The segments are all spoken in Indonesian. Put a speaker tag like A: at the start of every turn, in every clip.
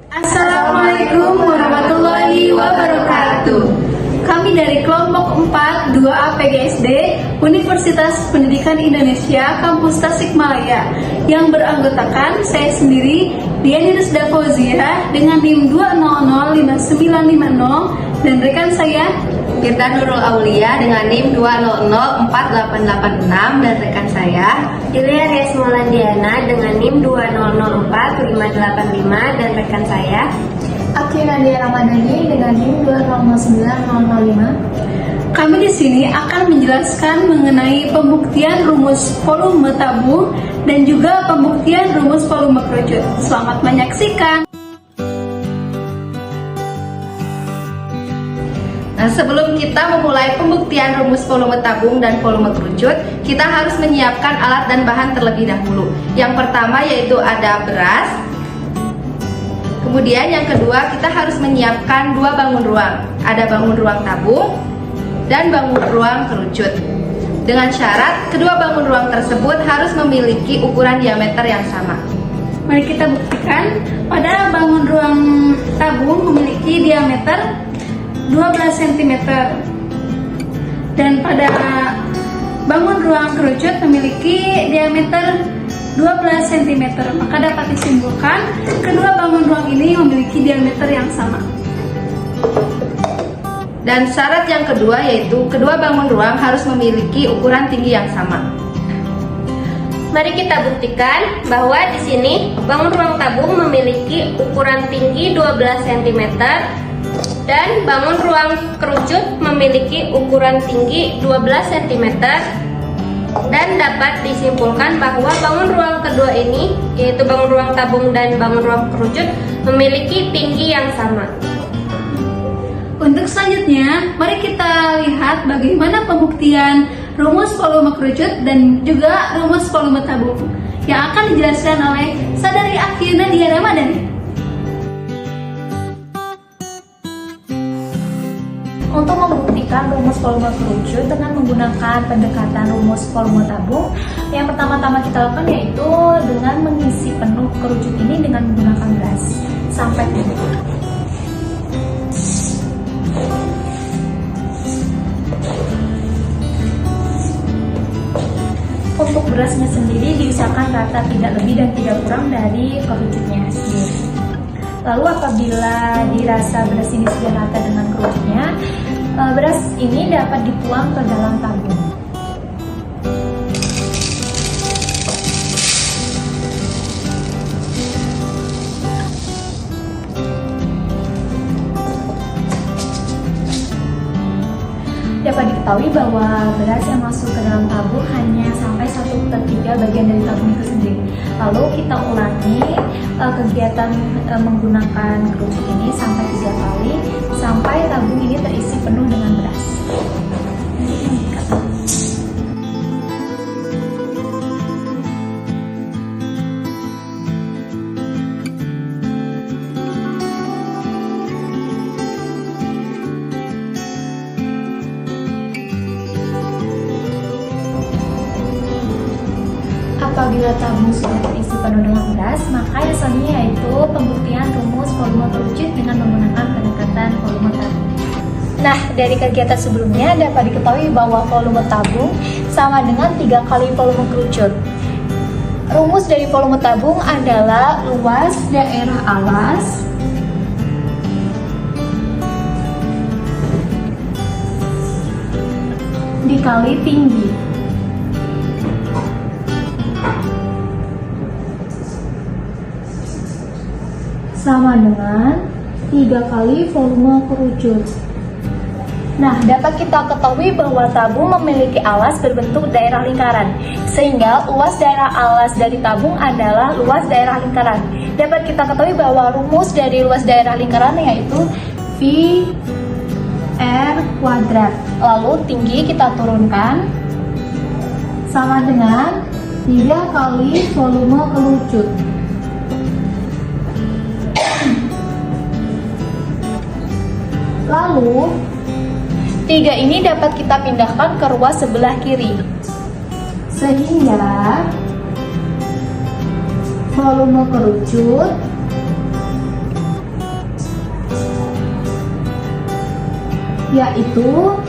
A: Assalamualaikum warahmatullahi wabarakatuh. Kami dari kelompok 4 2A PGSD Universitas Pendidikan Indonesia Kampus Tasikmalaya yang beranggotakan saya sendiri Diani Rusda Fauzia dengan NIM 2005950 dan rekan saya
B: Tirta Nurul Aulia dengan NIM 2004886 dan rekan saya
C: Julia Ries Molandiana dengan NIM 2004585 dan rekan saya
D: Aki Nadia Ramadhani dengan NIM 2090005.
A: Kami di sini akan menjelaskan mengenai pembuktian rumus volume tabung dan juga pembuktian rumus volume kerucut. Selamat menyaksikan.
B: Nah, sebelum kita memulai pembuktian rumus volume tabung dan volume kerucut, kita harus menyiapkan alat dan bahan terlebih dahulu. Yang pertama yaitu ada beras. Kemudian yang kedua kita harus menyiapkan dua bangun ruang. Ada bangun ruang tabung dan bangun ruang kerucut. Dengan syarat kedua bangun ruang tersebut harus memiliki ukuran diameter yang sama.
A: Mari kita buktikan. Pada bangun ruang tabung memiliki diameter 12 cm dan pada bangun ruang kerucut memiliki diameter 12 cm. Maka dapat disimpulkan kedua bangun ruang ini memiliki diameter yang sama.
B: Dan syarat yang kedua yaitu kedua bangun ruang harus memiliki ukuran tinggi yang sama.
C: Mari kita buktikan bahwa di sini bangun ruang tabung memiliki ukuran tinggi 12 cm dan bangun ruang kerucut memiliki ukuran tinggi 12 cm dan dapat disimpulkan bahwa bangun ruang kedua ini yaitu bangun ruang tabung dan bangun ruang kerucut memiliki tinggi yang sama.
A: Untuk selanjutnya, mari kita lihat bagaimana pembuktian rumus volume kerucut dan juga rumus volume tabung yang akan dijelaskan oleh Saudari Aki Nadia Ramadhani.
D: Untuk membuktikan rumus volume kerucut dengan menggunakan pendekatan rumus volume tabung, yang pertama-tama kita lakukan yaitu dengan mengisi penuh kerucut ini dengan menggunakan beras sampai penuh. Untuk berasnya sendiri diusahakan rata, tidak lebih dan tidak kurang dari kerucutnya sendiri. Lalu apabila dirasa beras ini sudah rata dengan kerucutnya, beras ini dapat dituang ke dalam tabung. Dapat diketahui bahwa beras yang masuk ke dalam tabung hanya sampai 1/3 bagian dari tabung itu sendiri. Lalu kita ulangi kegiatan menggunakan kerucut ini sampai 3 kali sampai tabung ini terisi penuh dengan beras. Apabila tabung sudah terisi penuh dengan beras, maka yang selanjutnya yaitu pembuktian rumus volume kerucut dengan menggunakan pendekatan volume tabung. Nah, dari kegiatan sebelumnya dapat diketahui bahwa volume tabung sama dengan 3 kali volume kerucut. Rumus dari volume tabung adalah luas daerah alas dikali tinggi sama dengan 3 kali volume kerucut. Nah, dapat kita ketahui bahwa tabung memiliki alas berbentuk daerah lingkaran, sehingga luas daerah alas dari tabung adalah luas daerah lingkaran. Dapat kita ketahui bahwa rumus dari luas daerah lingkaran yaitu V R kuadrat. Lalu tinggi kita turunkan sama dengan 3 kali volume kerucut. Lalu 3 ini dapat kita pindahkan ke ruas sebelah kiri, sehingga volume kerucut yaitu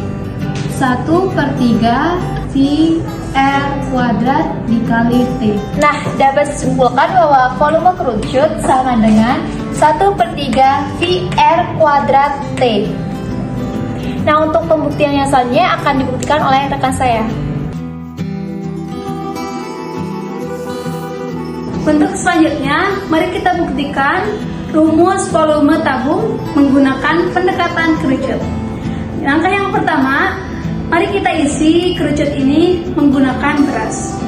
D: 1/3 VR kuadrat dikali T. Nah, dapat disimpulkan bahwa volume kerucut sama dengan 1/3 VR kuadrat T. Nah, untuk pembuktian yang selanjutnya akan dibuktikan oleh rekan saya.
A: Untuk selanjutnya, mari kita buktikan rumus volume tabung menggunakan pendekatan kerucut. Langkah yang pertama, mari kita isi kerucut ini menggunakan beras.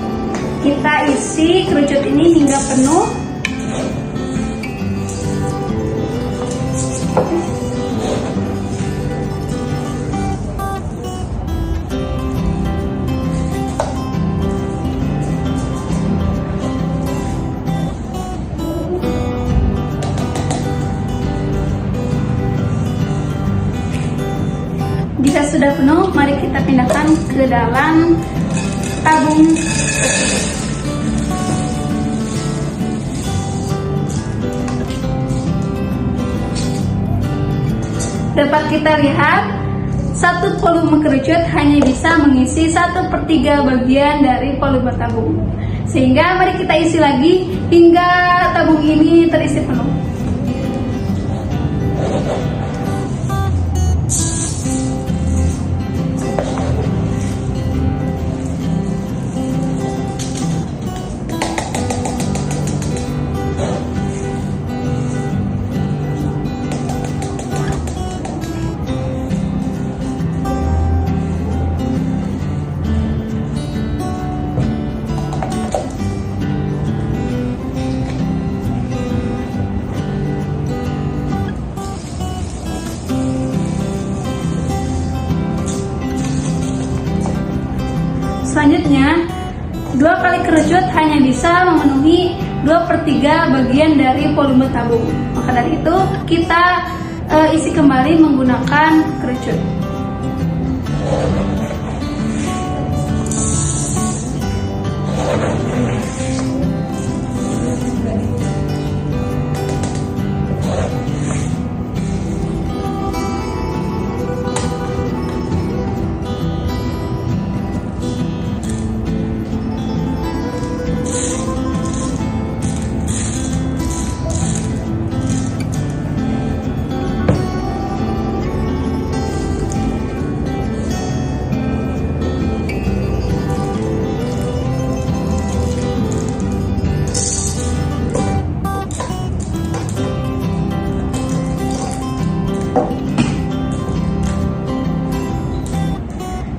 A: Kita isi kerucut ini hingga penuh. Jika sudah penuh, mari kita pindahkan ke dalam tabung peti. Dapat kita lihat, satu volume kerucut hanya bisa mengisi 1/3 bagian dari volume tabung. Sehingga mari kita isi lagi hingga tabung ini terisi penuh. Selanjutnya, 2 kali kerucut hanya bisa memenuhi 2/3 bagian dari volume tabung. Maka dari itu, kita isi kembali menggunakan kerucut.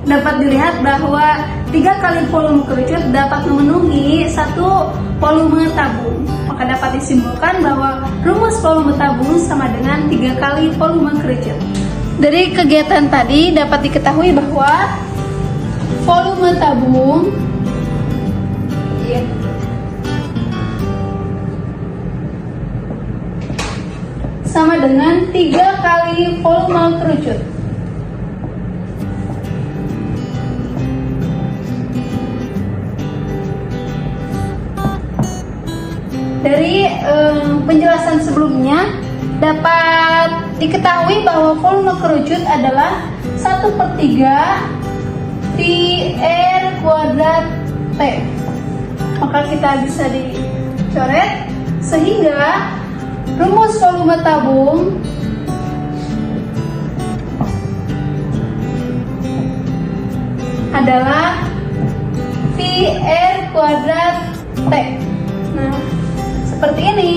A: Dapat dilihat bahwa 3 kali volume kerucut dapat memenuhi 1 volume tabung. Maka dapat disimpulkan bahwa rumus volume tabung sama dengan 3 kali volume kerucut. Dari kegiatan tadi dapat diketahui bahwa volume tabung sama dengan 3 kali volume kerucut. Dari penjelasan sebelumnya dapat diketahui bahwa volume kerucut adalah 1/3 VR kuadrat T. Maka kita bisa dicoret sehingga rumus volume tabung adalah VR kuadrat T. Nah, seperti ini.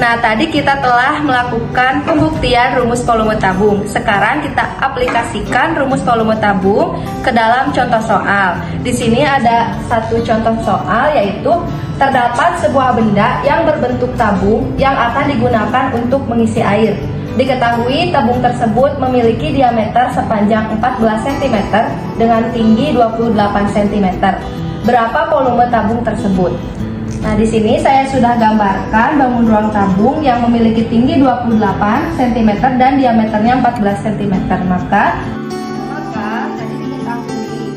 B: Nah, tadi kita telah melakukan pembuktian rumus volume tabung. Sekarang kita aplikasikan rumus volume tabung ke dalam contoh soal. Di sini ada satu contoh soal, yaitu terdapat sebuah benda yang berbentuk tabung yang akan digunakan untuk mengisi air. Diketahui tabung tersebut memiliki diameter sepanjang 14 cm dengan tinggi 28 cm. Berapa volume tabung tersebut? Nah, di sini saya sudah gambarkan bangun ruang tabung yang memiliki tinggi 28 cm dan diameternya 14 cm. Maka tadi diketahui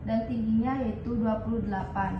B: dan tingginya yaitu 28.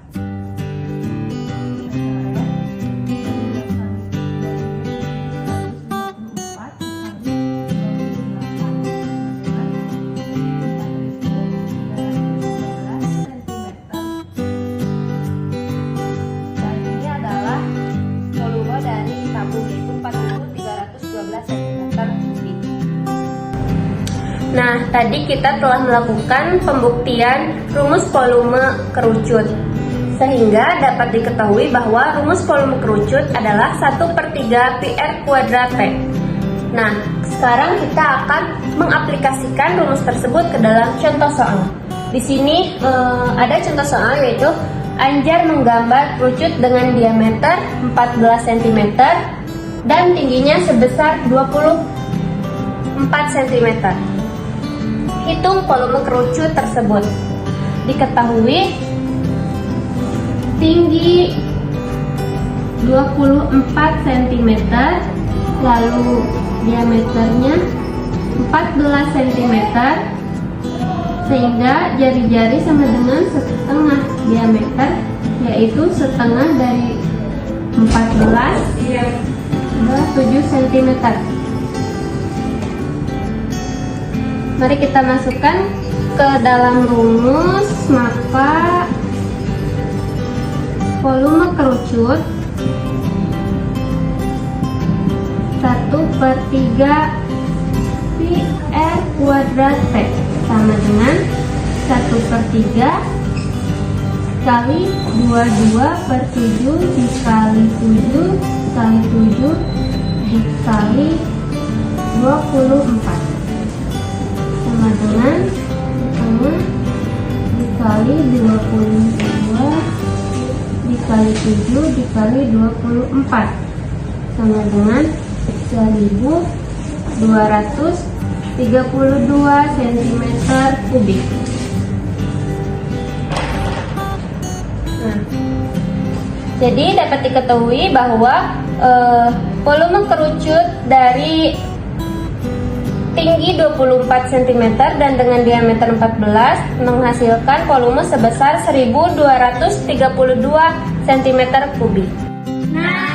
C: Nah, tadi kita telah melakukan pembuktian rumus volume kerucut, sehingga dapat diketahui bahwa rumus volume kerucut adalah 1/3 PR kuadrat T. Nah, sekarang kita akan mengaplikasikan rumus tersebut ke dalam contoh soal. Di sini ada contoh soal, yaitu Anjar menggambar kerucut dengan diameter 14 cm dan tingginya sebesar 24 cm. Hitung volume kerucut tersebut. Diketahui tinggi 24 cm, lalu diameternya 14 cm, sehingga jari-jari sama dengan setengah diameter, yaitu setengah dari 14 adalah 7 cm. Mari kita masukkan ke dalam rumus, maka volume kerucut 1/3 PR kuadrat T sama dengan 1/3 kali 22/7 dikali 7 kali 7 dikali 24 sama dengan setengah dikali 22 dikali 7 dikali 24 sama dengan 1232 cm kubik. Nah, jadi dapat diketahui bahwa volume kerucut dari tinggi 24 cm dan dengan diameter 14 menghasilkan volume sebesar 1232 cm kubik.
A: Nah,